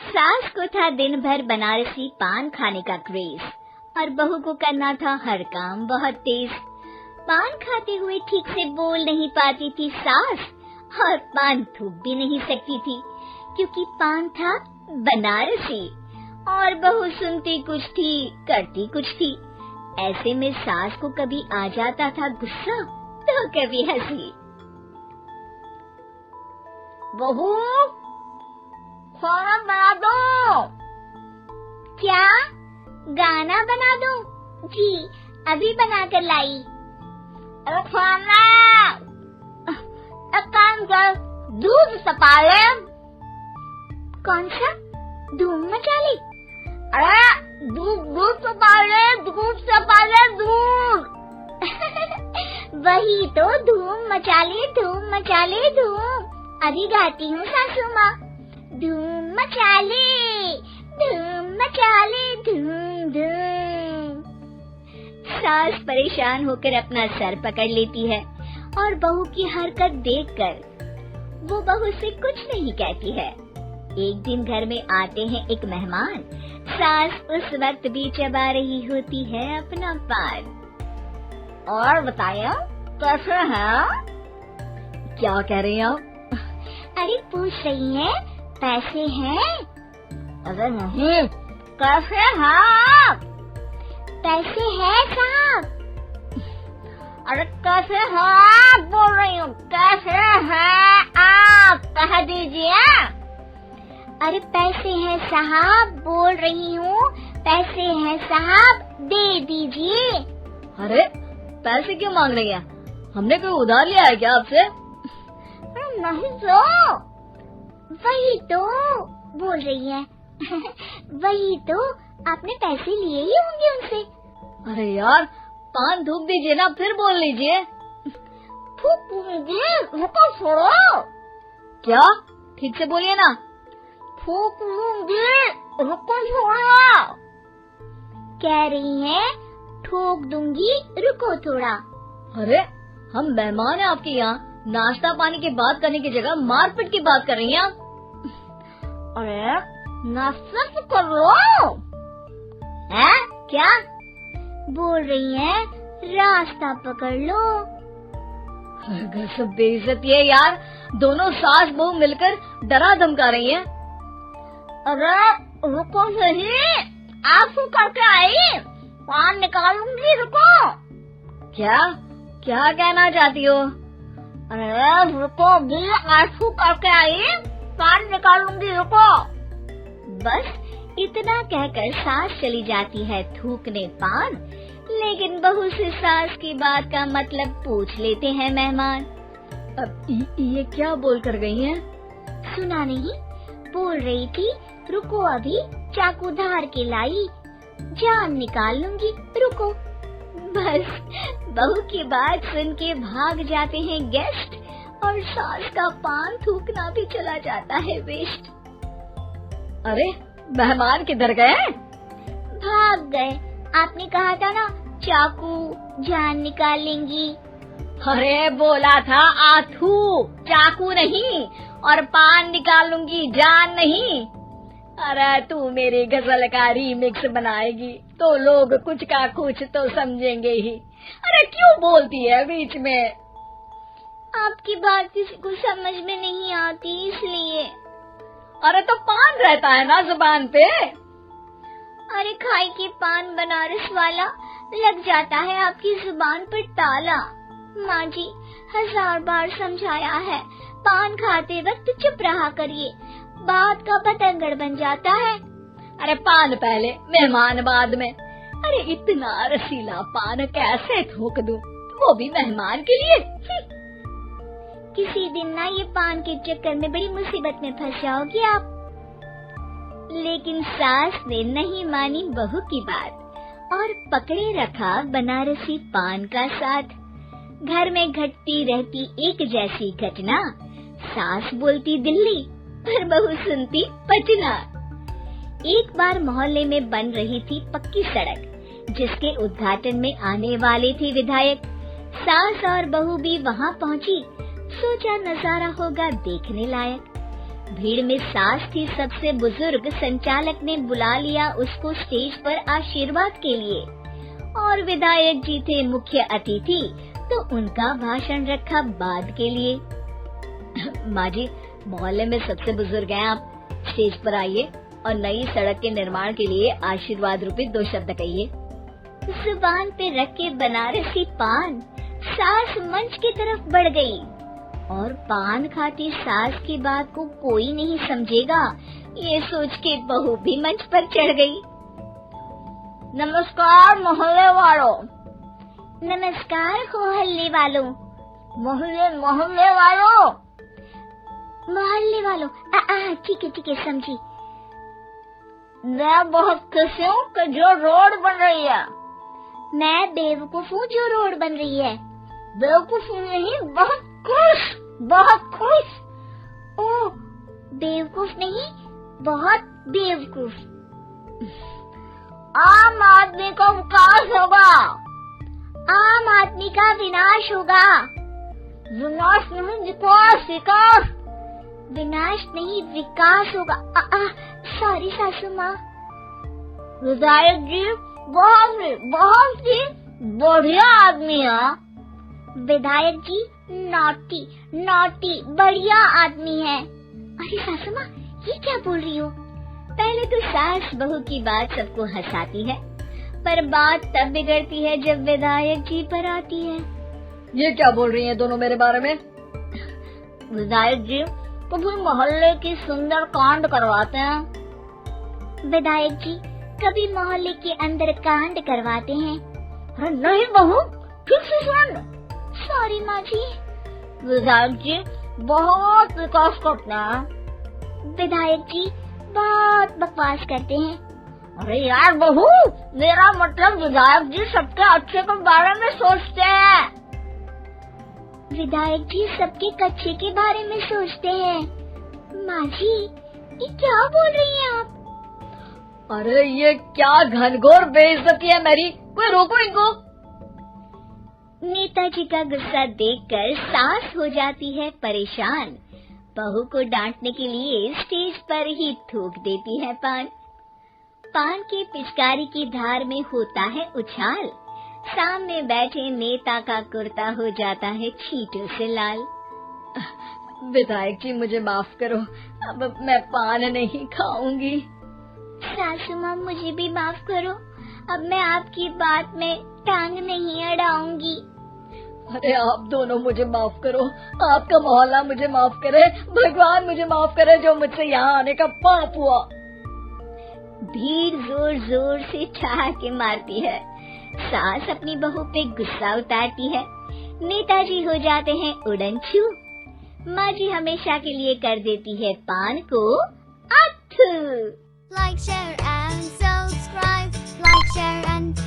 सास को था दिन भर बनारसी पान खाने का क्रेज और बहू को करना था हर काम बहुत तेज। पान खाते हुए ठीक से बोल नहीं पाती थी सास और पान थूक भी नहीं सकती थी क्योंकि पान था बनारसी और बहू सुनती कुछ थी करती कुछ थी। ऐसे में सास को कभी आ जाता था गुस्सा तो कभी हंसी। बहू खाना बना दो। क्या गाना बना दो? जी अभी बना कर लाई। अरे खाना एक काम कर, दूध सपा ले। कौन सा धूम मचा ली? अरे दूध सपा ले, दूध सपा ले, दूध। वही तो धूम मचा ले, धूम मचा ले, धूम। अभी गाती हूँ सासू माँ। धूम मचा ले, धूम मचा ले, धूम धूम। सास परेशान होकर अपना सर पकड़ लेती है और बहू की हरकत देखकर वो बहू से कुछ नहीं कहती है। एक दिन घर में आते हैं एक मेहमान। सास उस वक्त भी चबा रही होती है अपना पान। और बताया कैसे हैं? क्या कह रही हैं आप? अरे पूछ रही हैं पैसे हैं? अरे नहीं, कैसे हैं आप? पैसे हैं साहब। अरे कैसे हैं आप बोल रही हूँ, कैसे हैं आप कह दीजिए। अरे पैसे हैं साहब बोल रही हूँ, पैसे हैं साहब दे दीजिए। अरे पैसे क्यों मांग रही हैं? हमने कोई उधार लिया है क्या आपसे? नहीं तो। वही तो बोल रही है। वही तो आपने पैसे लिए ही होंगे उनसे। अरे यार पान थूक दीजिए ना, फिर बोल लीजिए। थूक दीजिए, रुको छोड़ो। क्या? ठीक से बोलिए ना। थूक दूंगी, रुको छोड़ो। कह रही है ठोक दूंगी, रुको थोड़ा। अरे हम मेहमान हैं आपके यहाँ, नाश्ता पानी की बात करने की जगह मारपीट की बात कर रही हैं आप। अरे नाश्ता तो कर लो। है क्या बोल रही है? रास्ता पकड़ लो। घर से बेइज्जती है यार, दोनों सास बहू मिलकर डरा धमका रही हैं। अरे रुको सही, आप क्यों करके आई? पान निकालूंगी, रुको। क्या क्या कहना चाहती हो? अरे रुको भी, आंसू करके आई, पान निकालूंगी, रुको। बस इतना कहकर सास चली जाती है थूकने पान, लेकिन बहू से सास की बात का मतलब पूछ लेते हैं मेहमान। अब ये क्या बोल कर गई हैं? सुना नहीं? बोल रही थी रुको अभी चाकू धार के लाई, जान निकाल लूंगी, रुको। बस बहू की बात सुन के भाग जाते हैं गेस्ट और सास का पान थूकना भी चला जाता है वेस्ट। अरे मेहमान किधर गए? भाग गए। आपने कहा था ना चाकू जान निकाल लेंगी। अरे बोला था आथू, चाकू नहीं, और पान निकाल लूंगी, जान नहीं। अरे तू मेरी गजल का रीमिक्स बनाएगी तो लोग कुछ का कुछ तो समझेंगे ही। अरे क्यों बोलती है बीच में? आपकी बात किसी को समझ में नहीं आती इसलिए। अरे तो पान रहता है ना जुबान पे। अरे खाई के पान बनारस वाला लग जाता है आपकी जुबान पर ताला। माँ जी 1000 बार समझाया है, पान खाते वक्त चुप रहा करिए, बात का बतंगड़ बन जाता है। अरे पान पहले मेहमान बाद में। अरे इतना रसीला पान कैसे थूक दूं, वो भी मेहमान के लिए। किसी दिन ना ये पान के चक्कर में बड़ी मुसीबत में फंस जाओगी आप। लेकिन सास ने नहीं मानी बहू की बात और पकड़े रखा बनारसी पान का साथ। घर में घटती रहती एक जैसी घटना, सास बोलती दिल्ली पर बहू सुनती पटना। एक बार मोहल्ले में बन रही थी पक्की सड़क, जिसके उद्घाटन में आने वाले थे विधायक। सास और बहू भी वहां पहुंची, सोचा नजारा होगा देखने लायक। भीड़ में सास थी सबसे बुजुर्ग। संचालक ने बुला लिया उसको स्टेज पर आशीर्वाद के लिए, और विधायक जी थे मुख्य अतिथि, तो उनका भाषण रखा बाद के लिए। माँ जी, मोहल्ले में सबसे बुजुर्ग हैं आप, स्टेज पर आइए और नई सड़क के निर्माण के लिए आशीर्वाद रूपी 2 शब्द कहिए। जुबान पे रख के बनारसी पान सास मंच की तरफ बढ़ गई, और पान खाती सास की बात को कोई नहीं समझेगा, ये सोच के बहू भी मंच पर चढ़ गई। नमस्कार मोहल्ले वालों। नमस्कार मोहल्ले वालों। मोहल्ले वालों। मोहल्ले वालों, ठीक है समझी। मैं बहुत खुश हूँ कि जो रोड बन रही है। मैं बेवकूफ हूँ जो रोड बन रही है। बेवकूफ नहीं, बहुत खुश। ओह, बेवकूफ नहीं, बहुत बेवकूफ। आम आदमी का विकास होगा। आम आदमी का विनाश होगा। विनाश नहीं, विकास। विनाश नहीं, विकास होगा। सॉरी सासू माँ। विधायक जी बहुत ही बढ़िया आदमी है। विधायक जी नॉटी बढ़िया आदमी है। अरे सासू माँ, ये क्या बोल रही हो? पहले तो सास बहू की बात सबको हंसाती है, पर बात तब बिगड़ती है जब विधायक जी पर आती है। ये क्या बोल रही हैं दोनों मेरे बारे में? विधायक जी कभी मोहल्ले की सुंदर कांड करवाते हैं। विधायक जी कभी मोहल्ले के अंदर कांड करवाते हैं। अरे नहीं बहू, ठीक से सुन। सॉरी माँ जी। विधायक जी बहुत विकास करते हैं। विधायक जी बहुत बकवास करते हैं। अरे यार बहू, मेरा मतलब विधायक जी सबके अच्छे के बारे में सोचते हैं। विधायक जी सबके कच्चे के बारे में सोचते हैं। माँ जी, ये क्या बोल रही हैं आप? अरे ये क्या घनघोर बेइज्जती है मेरी, कोई रोको इनको। नेताजी का गुस्सा देखकर सास हो जाती है परेशान। बहू को डांटने के लिए स्टेज पर ही थूक देती है पान के पिचकारी की धार में होता है उछाल। सामने बैठे नेता का कुर्ता हो जाता है छींटों से लाल। विधायक जी मुझे माफ करो, अब मैं पान नहीं खाऊंगी। सासू माँ मुझे भी माफ करो, अब मैं आपकी बात में टांग नहीं अड़ाऊंगी। अरे आप दोनों मुझे माफ करो, आपका मोहल्ला मुझे माफ करे, भगवान मुझे माफ करे जो मुझसे यहाँ आने का पाप हुआ। भीड़ जोर जोर से ठहाके मारती है। सास अपनी बहू पे गुस्सा उतारती है। नेताजी हो जाते हैं उड़नछू। माँ जी हमेशा के लिए कर देती है पान को अत्थू। Like, share and subscribe. Like, share and